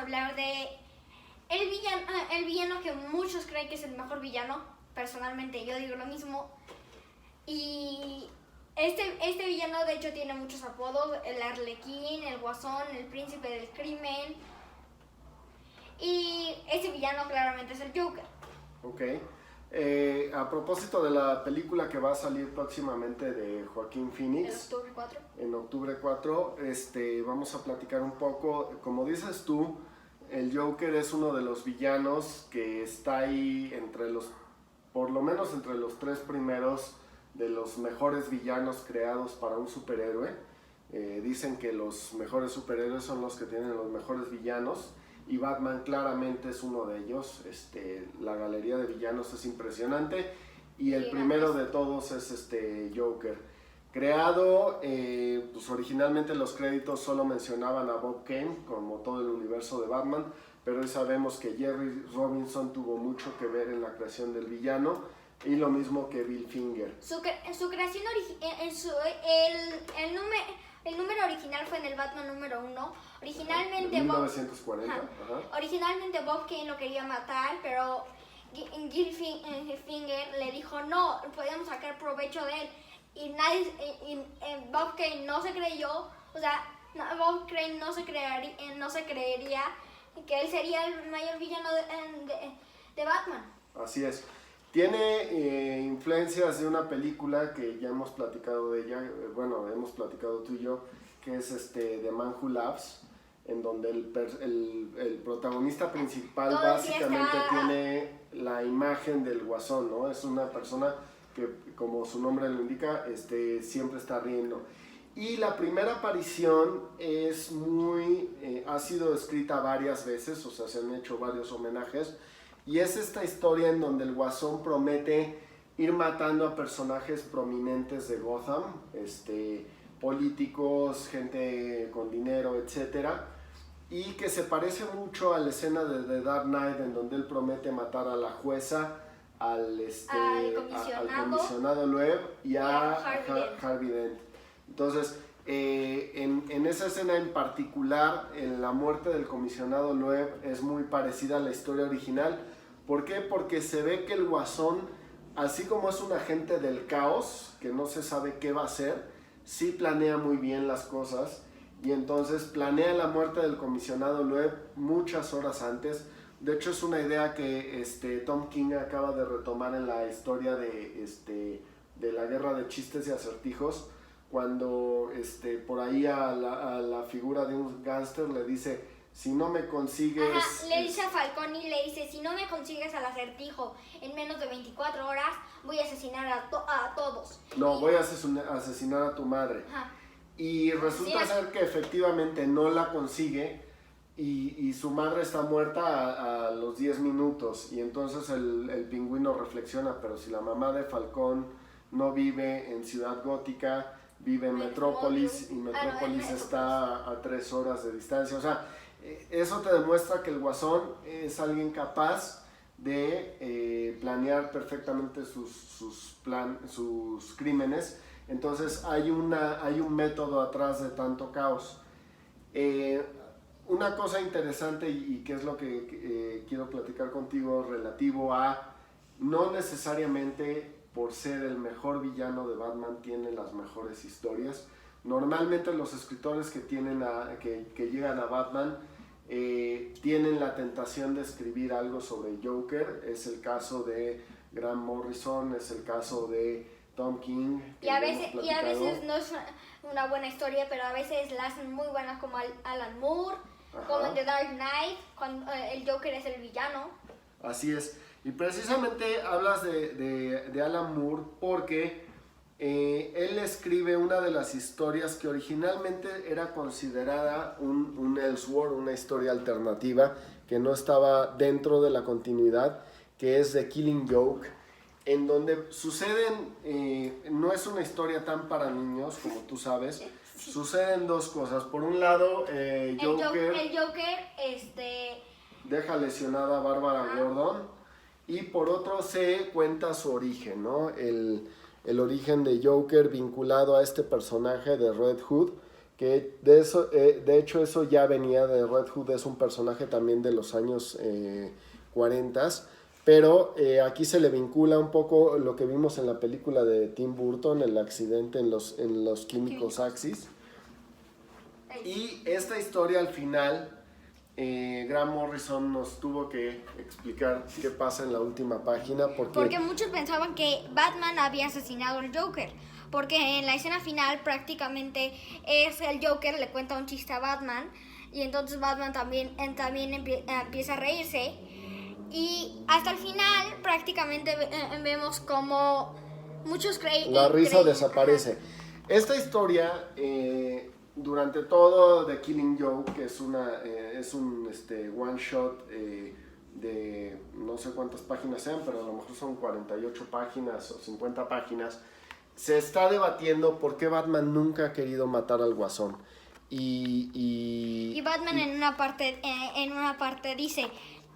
hablar de el villano que muchos creen que es el mejor villano. Personalmente yo digo lo mismo. Y este villano de hecho tiene muchos apodos: el Arlequín, el Guasón, el Príncipe del Crimen. Y este villano claramente es el Joker. Ok. A propósito de la película que va a salir próximamente de Joaquín Phoenix, en octubre 4, vamos a platicar un poco. Como dices tú, el Joker es uno de los villanos que está ahí por lo menos entre los 3 primeros de los mejores villanos creados para un superhéroe. Dicen que los mejores superhéroes son los que tienen los mejores villanos, y Batman claramente es uno de ellos. La galería de villanos es impresionante, y el primero de todos es Joker. Creado, pues originalmente los créditos solo mencionaban a Bob Kane, como todo el universo de Batman, pero hoy sabemos que Jerry Robinson tuvo mucho que ver en la creación del villano, y lo mismo que Bill Finger. Su creación el número original fue en el Batman número 1. Originalmente 1940. Ajá. Originalmente Bob Kane lo quería matar, pero Bill Finger le dijo no, podemos sacar provecho de él. Y Bob Kane no se creyó, o sea, Bob Kane no se creería que él sería el mayor villano de Batman. Así es. Tiene influencias de una película que ya hemos platicado de ella, hemos platicado tú y yo, que es The Man Who Laughs, en donde el protagonista principal básicamente tiene la imagen del Guasón, ¿no? Es una persona que, como su nombre lo indica, siempre está riendo. Y la primera aparición ha sido escrita varias veces, o sea, se han hecho varios homenajes, y es esta historia en donde el Guasón promete ir matando a personajes prominentes de Gotham, políticos, gente con dinero, etcétera, y que se parece mucho a la escena de The Dark Knight, en donde él promete matar a la jueza, al comisionado Loeb y a Harvey Dent. Entonces, en esa escena en particular, en la muerte del comisionado Loeb es muy parecida a la historia original. ¿Por qué? Porque se ve que el Guasón, así como es un agente del caos, que no se sabe qué va a hacer, sí planea muy bien las cosas, y entonces planea la muerte del comisionado Loeb muchas horas antes. De hecho, es una idea que Tom King acaba de retomar en la historia de la guerra de chistes y acertijos, cuando por ahí a la figura de un gángster le dice: si no me consigues... Ajá, le dice a Falcone, le dice: si no me consigues al acertijo en menos de 24 horas, voy a asesinar a todos. No, voy a asesinar a tu madre. Ajá. Y resulta ser que efectivamente no la consigue, y su madre está muerta a los 10 minutos. Y entonces el pingüino reflexiona: pero si la mamá de Falcón no vive en Ciudad Gótica, vive en Metrópolis, y Metrópolis está a 3 horas de distancia. O sea, eso te demuestra que el Guasón es alguien capaz de planear perfectamente sus crímenes. Entonces hay un método atrás de tanto caos. Una cosa interesante, y que es lo que quiero platicar contigo, relativo a no necesariamente por ser el mejor villano de Batman tiene las mejores historias. Normalmente los escritores que llegan a Batman tienen la tentación de escribir algo sobre Joker. Es el caso de Grant Morrison, es el caso de Tom King. Y a veces no es una buena historia, pero a veces la hacen muy buenas, como Alan Moore. Ajá. Como en The Dark Knight, cuando el Joker es el villano. Así es. Y precisamente hablas de Alan Moore porque él escribe una de las historias que originalmente era considerada un Elseworld, una historia alternativa que no estaba dentro de la continuidad, que es The Killing Joke, en donde suceden, no es una historia tan para niños como tú sabes. Sí. Suceden dos cosas. Por un lado, el Joker deja lesionada a Bárbara Gordon, y por otro se cuenta su origen, ¿no? El origen de Joker vinculado a este personaje de Red Hood, que de hecho eso ya venía de Red Hood, es un personaje también de los años 40, pero aquí se le vincula un poco lo que vimos en la película de Tim Burton, el accidente en los químicos Axis. Y esta historia al final, Grant Morrison nos tuvo que explicar qué pasa en la última página. Porque muchos pensaban que Batman había asesinado al Joker. Porque en la escena final prácticamente es el Joker, le cuenta un chiste a Batman. Y entonces Batman también empieza a reírse. Y hasta el final prácticamente vemos como muchos la risa desaparece. Esta historia... durante todo The Killing Joke, que es un one shot de no sé cuántas páginas sean, pero a lo mejor son 48 páginas o 50 páginas, se está debatiendo por qué Batman nunca ha querido matar al Guasón. Y Batman en una parte dice,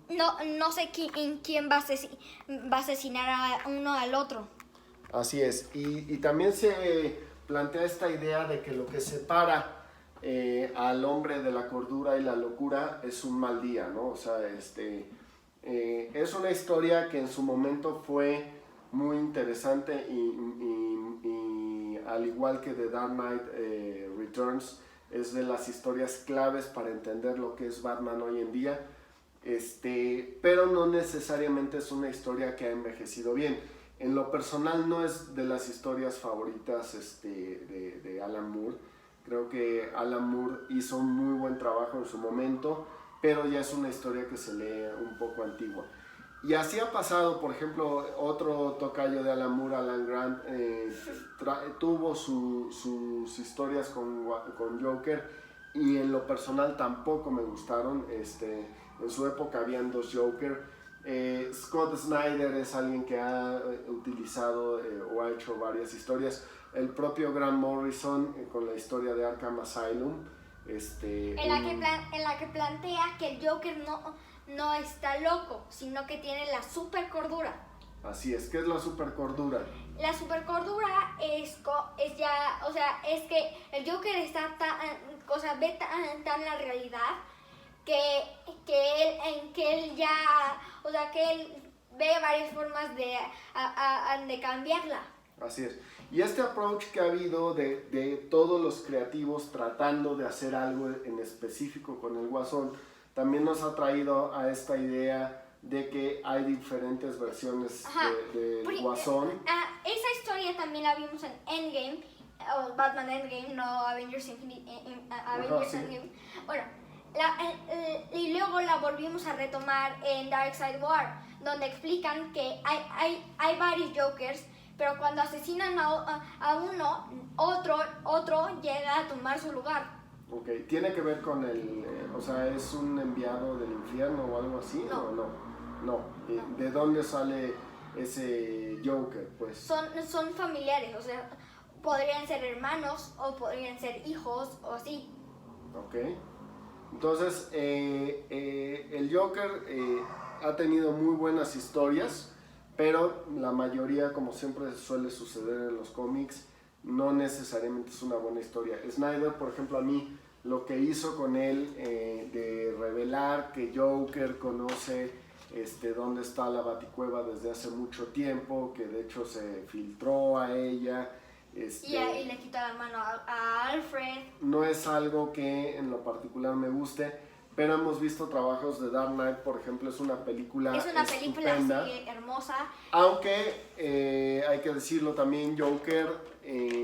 no sé quién va a asesinar a uno al otro. Así es, y también se plantea esta idea de que lo que separa al hombre de la cordura y la locura es un mal día, ¿no? O sea, es una historia que en su momento fue muy interesante y al igual que The Dark Knight Returns, es de las historias claves para entender lo que es Batman hoy en día, pero no necesariamente es una historia que ha envejecido bien. En lo personal no es de las historias favoritas de Alan Moore. Creo que Alan Moore hizo un muy buen trabajo en su momento, pero ya es una historia que se lee un poco antigua. Y así ha pasado, por ejemplo, otro tocayo de Alan Moore, Alan Grant, tuvo sus historias con Joker y en lo personal tampoco me gustaron. En su época habían dos Joker. Scott Snyder es alguien que ha utilizado o ha hecho varias historias. El propio Grant Morrison con la historia de Arkham Asylum. En la que plantea que el Joker no está loco, sino que tiene la supercordura. Así es, ¿qué es la supercordura? La supercordura es que el Joker está ve tan la realidad que él ya, o sea, que él ve varias formas de cambiarla. Así es. Y este approach que ha habido de todos los creativos tratando de hacer algo en específico con el Guasón, también nos ha traído a esta idea de que hay diferentes versiones del Guasón. Esa historia también la vimos en Endgame, o Batman Endgame, no Avengers Endgame. Bueno, y luego la volvimos a retomar en Darkseid War, donde explican que hay varios Jokers, pero cuando asesinan a uno, otro llega a tomar su lugar. Ok, ¿tiene que ver con o sea, es un enviado del infierno o algo así? No. ¿O no? No. ¿De dónde sale ese Joker, pues? Son familiares, o sea, podrían ser hermanos o podrían ser hijos o así. Ok. Entonces, el Joker ha tenido muy buenas historias, pero la mayoría, como siempre suele suceder en los cómics, no necesariamente es una buena historia. Snyder, por ejemplo, a mí, lo que hizo con él de revelar que Joker conoce dónde está la Baticueva desde hace mucho tiempo, que de hecho se filtró a ella. Y le quitó la mano a Alfred. No es algo que en lo particular me guste, pero hemos visto trabajos de Dark Knight, por ejemplo, es una película estupenda, así, hermosa. Aunque hay que decirlo también, Joker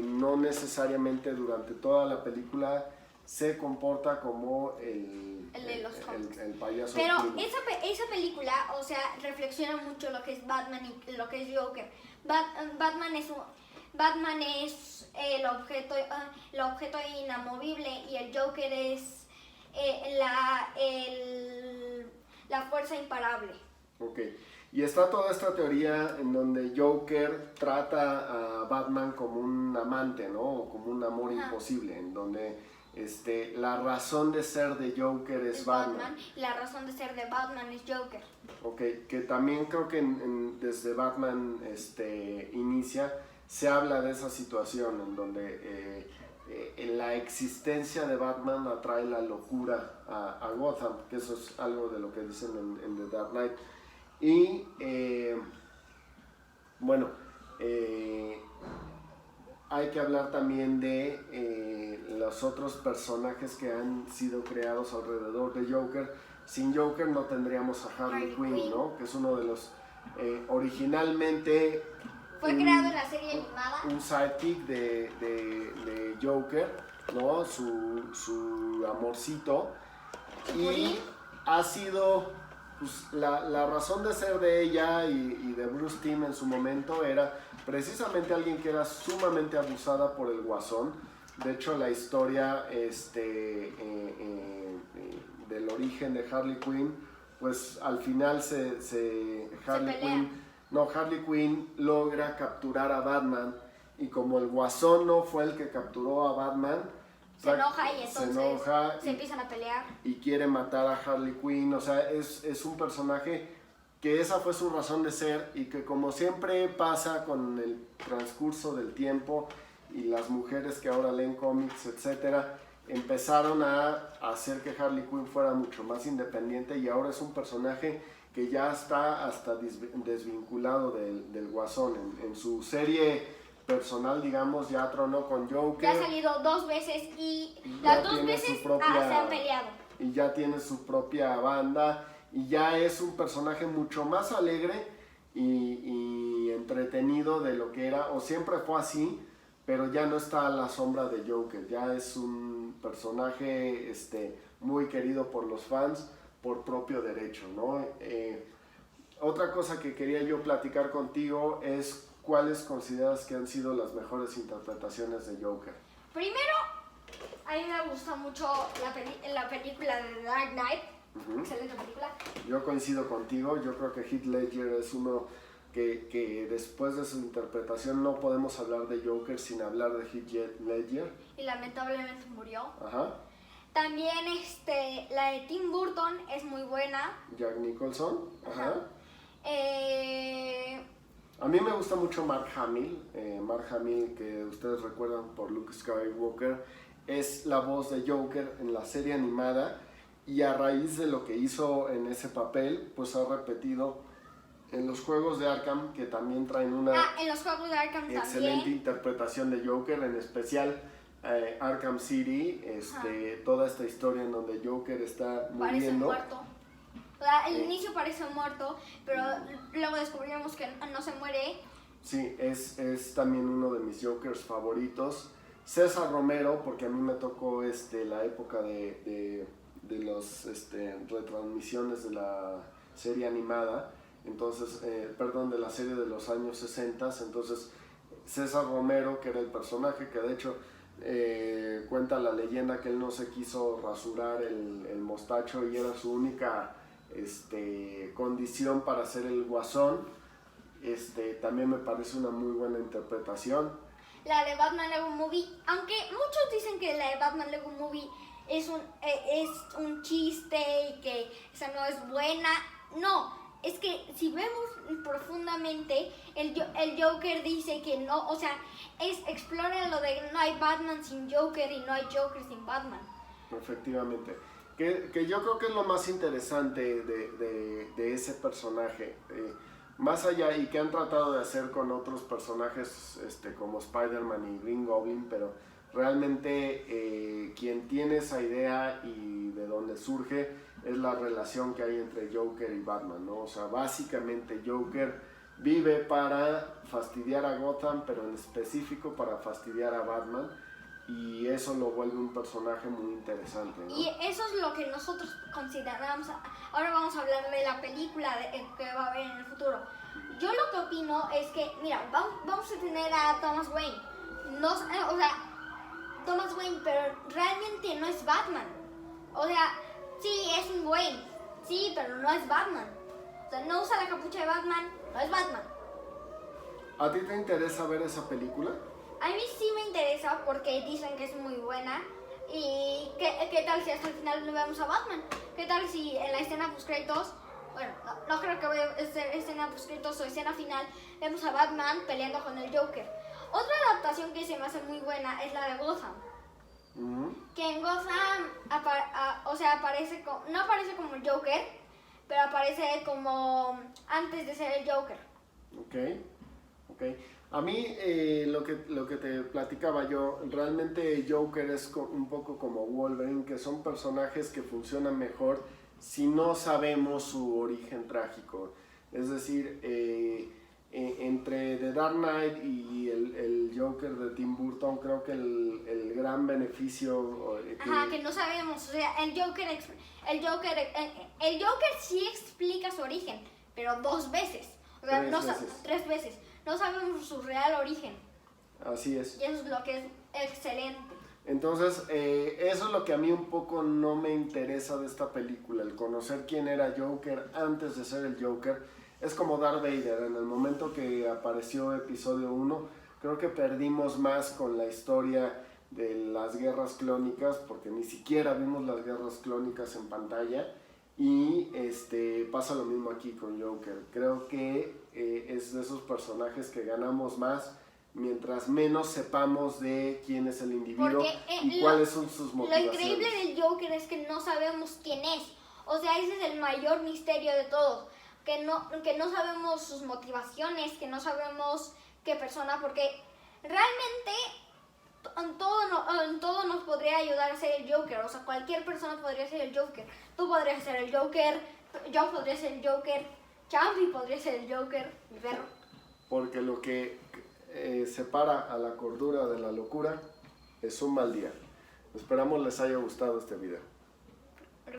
no necesariamente durante toda la película se comporta como el de los cómics. El payaso. Pero esa película, o sea, reflexiona mucho lo que es Batman y lo que es Joker. Batman es el objeto inamovible y el Joker es la fuerza imparable. Ok, y está toda esta teoría en donde Joker trata a Batman como un amante, ¿no? O como un amor imposible, en donde la razón de ser de Joker es Batman. Y la razón de ser de Batman es Joker. Ok, que también creo que desde Batman inicia, se habla de esa situación en donde la existencia de Batman atrae la locura a Gotham, que eso es algo de lo que dicen en The Dark Knight. Y bueno, hay que hablar también de los otros personajes que han sido creados alrededor de Joker. Sin Joker no tendríamos a Harley Quinn, ¿no? Que es uno de los originalmente fue creado en la serie animada. Un sidekick de Joker, ¿no? Su amorcito. Y ha sido, pues, la razón de ser de ella y de Bruce Timm en su momento era precisamente alguien que era sumamente abusada por el Guasón. De hecho, la historia del origen de Harley Quinn, pues al final Harley Quinn logra capturar a Batman, y como el Guasón no fue el que capturó a Batman, se enoja y entonces se empiezan a pelear y quiere matar a Harley Quinn. O sea, es un personaje que esa fue su razón de ser, y que, como siempre pasa con el transcurso del tiempo y las mujeres que ahora leen cómics, etcétera, empezaron a hacer que Harley Quinn fuera mucho más independiente, y ahora es un personaje que ya está hasta desvinculado del Guasón. En su serie personal, digamos, ya tronó con Joker. Ya ha salido 2 veces y las 2 veces se han peleado. Y ya tiene su propia banda, y ya es un personaje mucho más alegre y entretenido de lo que era, o siempre fue así, pero ya no está a la sombra de Joker. Ya es un personaje muy querido por los fans por propio derecho, ¿no? Otra cosa que quería yo platicar contigo es cuáles consideras que han sido las mejores interpretaciones de Joker. Primero, a mí me gusta mucho la película de Dark Knight. Excelente película. Yo coincido contigo. Yo creo que Heath Ledger es uno que después de su interpretación no podemos hablar de Joker sin hablar de Heath Ledger. Y lamentablemente murió. Ajá. También la de Tim Burton es muy buena. Jack Nicholson. Ajá. Ajá. A mí me gusta mucho Mark Hamill. Mark Hamill, que ustedes recuerdan por Luke Skywalker, es la voz de Joker en la serie animada, y a raíz de lo que hizo en ese papel, pues ha repetido en los juegos de Arkham, que también traen una en los juegos de Arkham excelente también. interpretación de Joker, en especial Arkham City, toda esta historia en donde Joker está muriendo. Parece muerto. O sea, al inicio parece muerto, pero luego descubrimos que no se muere. Sí, es también uno de mis Jokers favoritos. César Romero, porque a mí me tocó la época de las retransmisiones de la serie animada, entonces, de la serie de los años 60. Entonces, César Romero, que era el personaje, que de hecho cuenta la leyenda que él no se quiso rasurar el mostacho y era su única condición para ser el Guasón. También me parece una muy buena interpretación. La de Batman Lego Movie, aunque muchos dicen que la de Batman Lego Movie es un chiste y que esa no es buena, no, es que si vemos profundamente, el Joker dice que no, o sea, explora lo de no hay Batman sin Joker y no hay Joker sin Batman. Efectivamente. Que yo creo que es lo más interesante de ese personaje. Más allá, y que han tratado de hacer con otros personajes como Spider-Man y Green Goblin, pero realmente quien tiene esa idea y de dónde surge es la relación que hay entre Joker y Batman, ¿no? O sea, básicamente Joker vive para fastidiar a Gotham, pero en específico para fastidiar a Batman, y eso lo vuelve un personaje muy interesante, ¿no? Y eso es lo que nosotros consideramos. Ahora vamos a hablar de la película que va a haber en el futuro. Yo lo que opino es que, mira, vamos a tener a Thomas Wayne. Thomas Wayne, pero realmente no es Batman. O sea, sí, es un Wayne, sí, pero no es Batman. O sea, no usa la capucha de Batman, no es Batman. ¿A ti te interesa ver esa película? A mí sí me interesa porque dicen que es muy buena. ¿Y qué tal si hasta el final no vemos a Batman? ¿Qué tal si en la escena post-créditos, bueno, no creo que vaya a ser escena post-créditos o escena final, vemos a Batman peleando con el Joker? Otra adaptación que se me hace muy buena es la de Gotham. Que en Gotham aparece no aparece como el Joker, pero aparece como antes de ser el Joker. Ok. A mí lo que te platicaba yo, realmente Joker es un poco como Wolverine, que son personajes que funcionan mejor si no sabemos su origen trágico. Es decir, entre The Dark Knight y el Joker de Tim Burton, creo que el gran beneficio... que no sabemos, o sea, el Joker sí explica su origen, pero 2 veces, o sea, 3 veces. No sabemos su real origen. Así es. Y eso es lo que es excelente. Entonces, eso es lo que a mí un poco no me interesa de esta película, el conocer quién era Joker antes de ser el Joker. Es como Darth Vader, en el momento que apareció episodio 1, creo que perdimos más con la historia de las guerras clónicas, porque ni siquiera vimos las guerras clónicas en pantalla, y pasa lo mismo aquí con Joker. Creo que es de esos personajes que ganamos más mientras menos sepamos de quién es el individuo y cuáles son sus motivaciones. Lo increíble del Joker es que no sabemos quién es. O sea, ese es el mayor misterio de todos. Que no sabemos sus motivaciones, que no sabemos qué persona, porque realmente en todo nos podría ayudar a ser el Joker. O sea, cualquier persona podría ser el Joker. Tú podrías ser el Joker, yo podría ser el Joker, Champi podría ser el Joker, mi perro. Porque lo que separa a la cordura de la locura es un mal día. Esperamos les haya gustado este video.